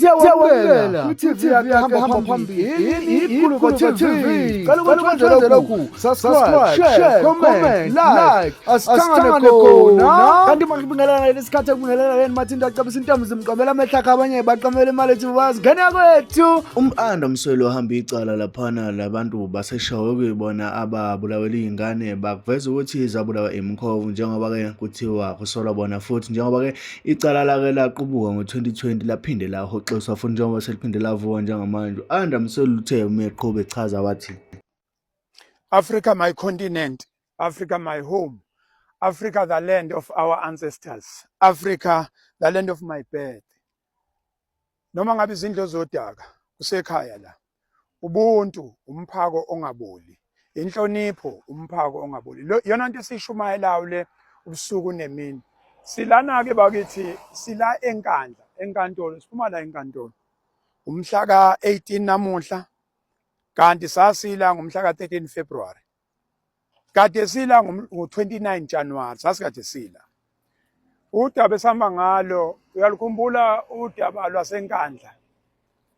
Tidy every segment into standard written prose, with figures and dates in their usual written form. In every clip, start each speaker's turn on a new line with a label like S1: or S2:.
S1: Siyawamukela ku-TV yakhe hamba phambili ikhulu TV. Qala ukuthondela lokhu, subscribe, share, comment, like. Asihlangane khona. Kanti manje kubingelela lesikhathi ekubingelela yena mathinta acabisa intombi zimqomela amehla akhe abanye baqamela imali ethi bazingena kwethu.
S2: Ayanda Msweli uhamba icala laphana labantu baseshawe kuyibona ababulawela izingane bakuveza ukuthi zabulawa imkhovu njengoba ke kuthiwa kusolwa bona futhi njengoba ke icala lake laqubuka ngo-2020 laphinde lahoxiswa futhi njengoba seliphinde lavuka njengamanje. Ayanda Msweli uthe umeqhube echaza wathi
S3: Africa, my continent. Africa, my home. Africa, the land of our ancestors. Africa, the land of my birth. Noma ngabe izindlu zodaka kusekhaya la. Ubuntu, umphako ongaboli. Inhlonipho, umphako ongaboli. Yona into esishumayelayo le ubusuku nemini. Silana ke bakithi sila enkandla, enkantolo, siphuma la enkantolo. Umhla ka 18 namuhla. Kanti sasila ngomhla ka 13 February. Kade sila ngo-29 January, sasikade sila. Udaba esihamba ngalo, uyalikhumbula udaba lwasenkandla.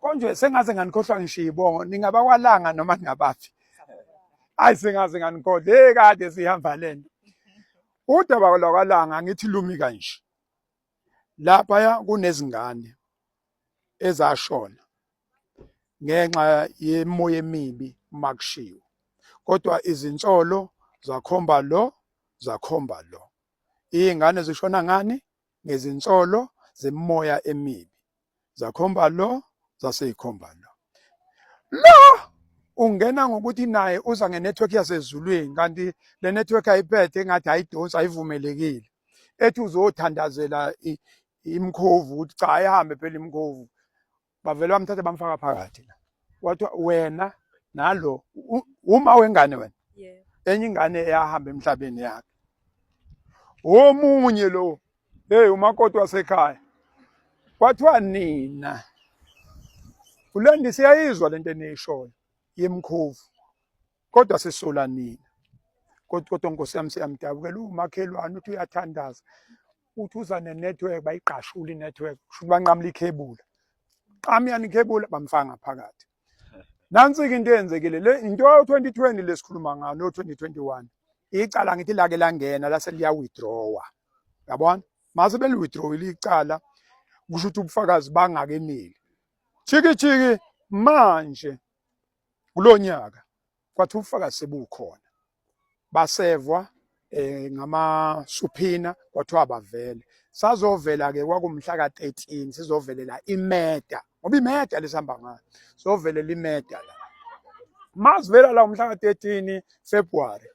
S3: Konje sengaze nganikhohlwa ngishiya ibongo, ningabakwalanga noma ningabaphi. Hayi sengaze nganikhohlwa, kade sihamba lento. Udaba lwakwalanga ngithi lumi kanje. Lapha kunezingane ezashona ngenxa yemoya emibi makushiwo. Kodwa izinsolo zakhomba lo. Izingane zishona ngani? Ngezinsolo zemoya emibi. Zakhomba lo, zaseyikhomba lo. Lo ungena ngokuthi naye uza ngenetwork yasezulwini kanti le network ayiphethe engathi ayidonsa ayivumelekile. Ethi uzothandazela imkhovu ukuthi cha ayihambe phela imkhovu. Bavele bamthatha bamfaka phakathi la. Wathi wena nalo uma wengane wena. Yeah. Enye ingane eyahamba emhlabeni yakhe. Omunye lo, umakoti wasekhaya. Kwathiwa nina. Ulendi siyayizwa lento eniyishoyo yemkhovu. Kodwa sisola nina. Kodwa Nkosi yami siyamdabukela umakhelwane uthi uyathandaza. Uthi uza nenetwork bayiqashula inetwork, kusho banqamla ikhebula. Qamyani ikhebula bamfaka phakathi. Nansi ke into eyenzekile le into yo-2020 lesikhuluma ngayo no-2021. Icala ngithi lake langena lase liya withdrawa. Yabona? Mase beli withdrawile icala kusho ukuthi ubufakazi bangakeneli. Chiki manje kulonyaka kwathi ubufakazi sebukhona. Basevwa ngama subpoena kwathiwa bavele. Sazovela ke kwakumhla ka 13 sizovelela imeda. Ngoba imeda lesihamba ngayo. Sovelela imeda la. Masivela la umhla ka 13 February.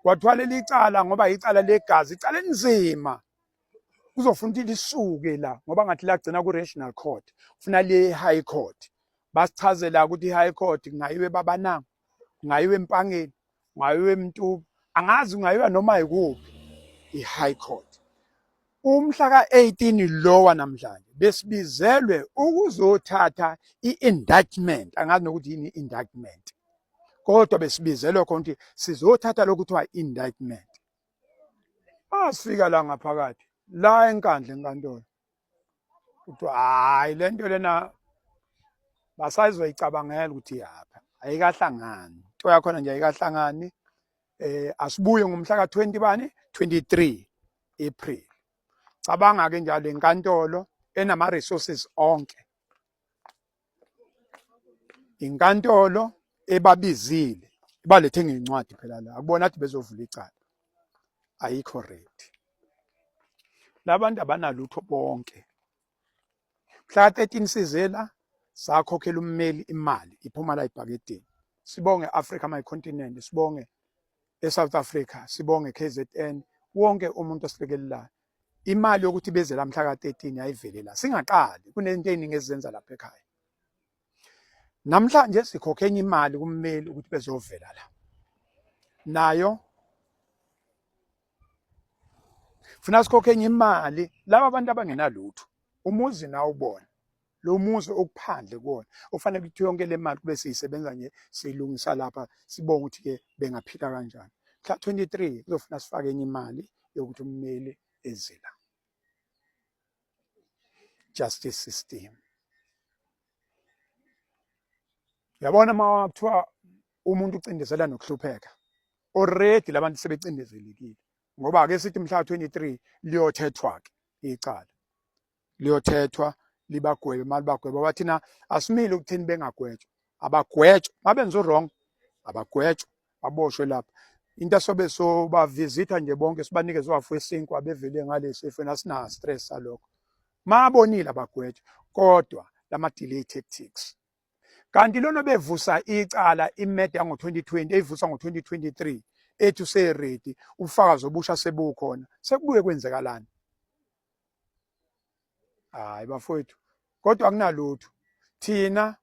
S3: Kwathiwa leli cala ngoba icala legazi, icala elinzima. Kuzofuna ukuthi lisuke la ngoba ngathi lagcina ku regional court. Ufuna le high court. Basichazela ukuthi high court kungayiwe babananga, kungayiwe empangeni, kungayiwe emntu, angazi kungayiwa noma ikuphi i-high court. Umhla ka 18 lowa namhlanje besibizelwe ukuzothatha i-indictment, angazi nokuthi yini indictment. Kodwa besibizelwe khona ukuthi sizothatha lokhu kuthiwa indictment. Asifika la ngaphakathi la enkandla enkantolo. Kuthiwa hayi lento lena basayizoyicabangela ukuthi yapha ayikahlangani. Into yakhona nje ayikahlangani. Asibuye ngomhla ka 20 bani 23 April. Cabanga ke njalo inkantolo enama resources onke. Inkantolo ebabizile balethe ngencwadi phela la akubona athi bezovula icala. Ayikho ready. Labantu abanalutho bonke. Mhla 13 sizela sakhokhela ummeli imali iphuma la ibhakedeni. Sibonge Africa my continent, sibonge eSouth Africa, sibonge KZN, wonke umuntu osilekelelayo. Imali yokuthi beze la mhla ka 13 ayivelela. Singaqali kunento eziningi ezenza lapha ekhaya. Namhlanje sikhokhe enye imali kummeli ukuthi bezovela la. Nayo funa sikhokhe enye imali laba abantu abangenalutho. Umuzi nawo ubona. Lo muzi okuphandle kuona. Ufanele ukuthi yonke le mali kube siyisebenza nje siyilungisa lapha sibonga ukuthi ke bengaphila kanjani. Mhla 23 kuzofuna sifake enye imali yokuthi ummeli ezela. Justice system. Uyabona uma kuthiwa umuntu ucindezela nokuhlupheka, already labantu sebecindezelekile, ngoba ake sithi mhla 23 liyothethwa-ke icala, liyothethwa libagwebe, uma libagwebe bathina asimile ukuthini bengagwetshwa, abagwetshwa uma benza u-wrong, abagwetshwa baboshwe lapha. Into esobe sobavizitha nje bonke sibanikeze uhafu wesinkwa bevele ngalesi efweni asinayo stress salokho. Mabonile abagwetshwa, kodwa lama-delay tactics. Kanti lona bevusa icala imede yango-2020 eyivusa ngo-2023 ethi useredi ubufakazi obusha sebukhona, sekubuye kwenzekalani? Hayi bafowethu, kodwa akunalutho. Thina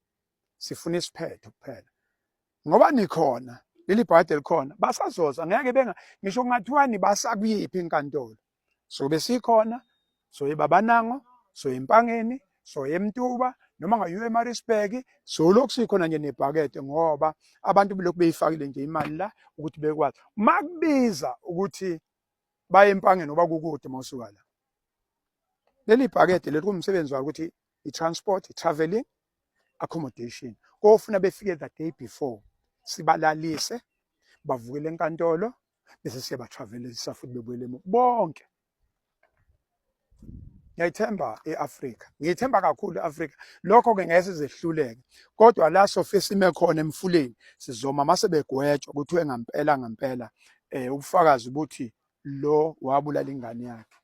S3: sifuna isiphetho kuphela. Ngoba nikhona, leli bhadi likhona, basazoza ngeke ngisho kungathiwa nibasa kuyiphi inkantolo. Sobe sikhona, soye Babanango, soye Empangeni, soye eMtuba, noma nga-U Maritzburg, solokhu sikhona nje nebhakede ngoba abantu belokhu beyifakile nje imali la ukuthi bekwazi. Makubiza ukuthi baye Empangeni ngoba kukude mawusuka la. Leli bhakede leli kumsebenzi wakho ukuthi i-transport, i-travelling, accommodation. Kofuna befike the day before. Sibalalise, bavukele enkantolo, bese siyabatravelisa futhi bebuyele bonke. Ngiyayithemba e-Afrika, ngiyithemba kakhulu e-Afrika. Lokho-ke ngeke sizehluleke, kodwa la sofe sime khona emfuleni sizoma mase begwetshwa kuthiwe ngampela ubufakazi ukuthi lo wabulala ingane yakhe.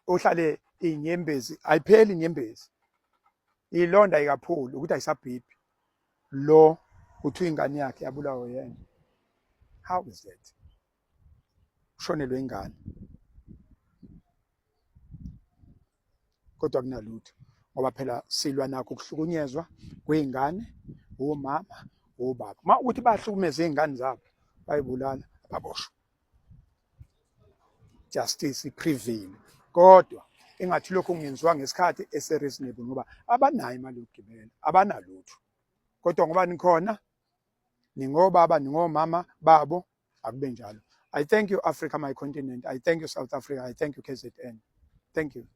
S3: Uhlale inyembezi, ayipheli inyembezi, ilonda ikaphulu ukuthi ayisabhibhi. Lo kuthiwa ingane yakhe yabulawa yena. How is that? Ushonelwe ingane. Kodwa kunalutho ngoba phela silwa nakho ukuhlukunyezwa kwey'ngane, omama, obaba. Uma ukuthi bayahlukumeza iy'ngane zabo bayibulala, baboshwe. Justice prevail. Kodwa engathi lokho kungenziwa ngesikhathi ese-reasonable ngoba abanayo imali yokugibela, abanalutho. Kodwa ngoba nikhona, ningobaba, ningomama babo, akube njalo. I thank you, Africa, my continent. I thank you, South Africa. I thank you, KZN. Thank you.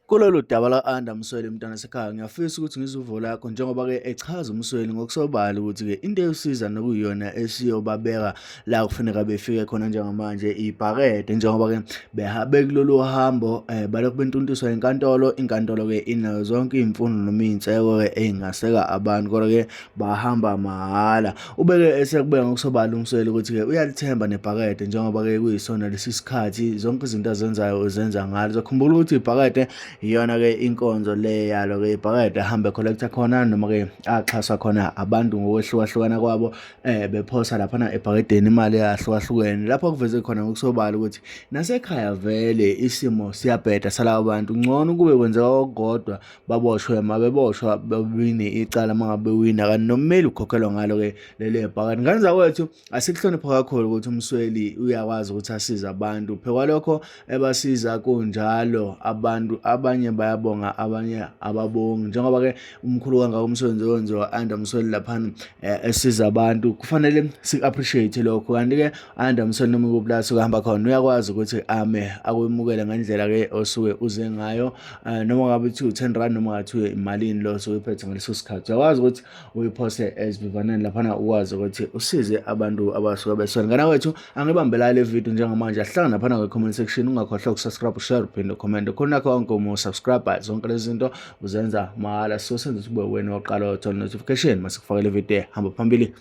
S2: Kulolu daba la-Ayanda Msweli mntwana sekhaya ngiyafisa ukuthi ngizuvo lakho njengoba-ke echaza uMsweli ngokusobala ukuthi-ke into eyosiza nokuyiyona esiyobabeka la kufuneka befike khona njengamanje ibhakede njengoba-ke behabe kulolu hambo balokhu bentuntiswa inkantolo-ke inazo zonke iy'mfundo noma iy'nseko-ke ey'ngaseka abantu kodwa-ke bahamba mahhala. Ube-ke esekubeka ngokusobala uMsweli ukuthi-ke uyalithemba nebhakede njengoba-ke kuyisona lesi sikhathi zonke izinto azenzayo uzenza ngalo. Uzokhumbula ukuthi ibhakede iyona-ke inkonzo le yalo-ke ibhakede ahambe collector khona noma-ke axhaswa khona abantu ngokwehlukahlukana kwabo bephosa laphana ebhakedeni imali eyahlukahlukene lapho kuveze khona ngokusobala ukuthi nasekhaya vele isimo siyabheda salabo bantu. Ngcono kube kwenzeka okukodwa baboshwe, mabeboshwa bewine icala mangabe wina kanti nomeli ukhokhelwa ngalo-ke leli bhakede. Ngane zakwethu asikuhlonipha kakhulu ukuthi uMsweli uyakwazi ukuthi asize abantu. Phekwalokho ebasiza kunjalo abantu abanye bayabonga abanye ababongi njengoba-ke umkhulu kangaka umsebenzi owenziwa Ayanda Msweli laphana esiza abantu kufanele si-appreciate lokho. Kanti-ke Ayanda Msweli noma ikuphi la sukuhamba khona uyakwazi ukuthi akwemukele ngendlela-ke osuke uze ngayo noma ngabe kuthiwa u-10 rand noma ngathiwa imalini lo osuke uphethe ngaleso sikhathi uyakwazi ukuthi uyiphose ezivivaneni laphana ukwazi ukuthi usize abantu abasuke beswele. Ngana wethu angibambela le video njengamanje ahlangana laphana kwe-comment section ungakhohlwa ukusubscribe, share, uphinde ucomment khona konke uma usubscribe zonke lezi zinto uzenza mahhala. Sizosenza ukuthi ube wena oqala uthola notification mase kufaka le video hamba phambili.